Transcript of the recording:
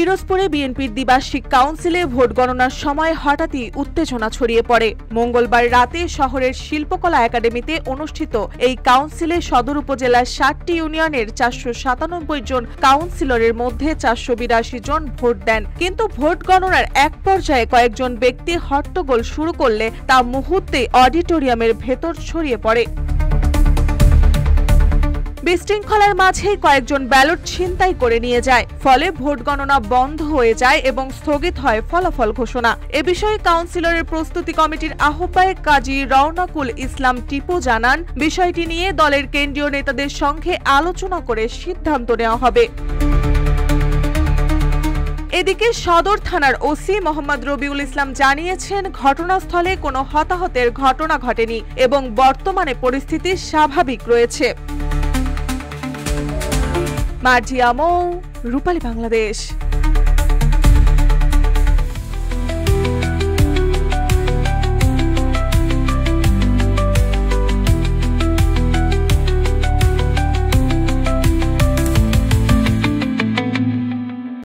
পিরোজপুরে বিএনপির দ্বিবার্ষিক কাউন্সিলে ভোট গণনার সময় হঠাৎই উত্তেজনা ছড়িয়ে পড়ে। মঙ্গলবার রাতে শহরের শিল্পকলা একাডেমিতে অনুষ্ঠিত এই কাউন্সিলে সদর উপজেলার ৭টি ইউনিয়নের ৪৯৭ জন কাউন্সিলরের মধ্যে ৪৮২ জন ভোট দেন। কিন্তু ভোট গণনার এক পর্যায়ে কয়েকজন ব্যক্তি হট্টগোল শুরু করলে তা মুহূর্তেই অডিটোরিয়ামের ভেতর ছড়িয়ে পড়ে। বিশৃঙ্খলার মাঝে কয়েকজন ব্যালট ছিনতাই করে নিয়ে যায়, ফলে ভোট গণনা বন্ধ হয়ে যায় এবং স্থগিত হয় ফলাফল ঘোষণা। এ বিষয়ে কাউন্সিলরের প্রস্তুতি কমিটির আহ্বায়ক কাজী রওনাকুল ইসলাম টিপু জানান, বিষয়টি নিয়ে দলের কেন্দ্রীয় নেতাদের সঙ্গে আলোচনা করে সিদ্ধান্ত নেওয়া হবে। এদিকে সদর থানার ওসি মোহাম্মদ রবিউল ইসলাম জানিয়েছেন, ঘটনাস্থলে কোনো হতাহতের ঘটনা ঘটেনি এবং বর্তমানে পরিস্থিতি স্বাভাবিক রয়েছে। মার্জিয়া মৌ, রূপালী বাংলাদেশ।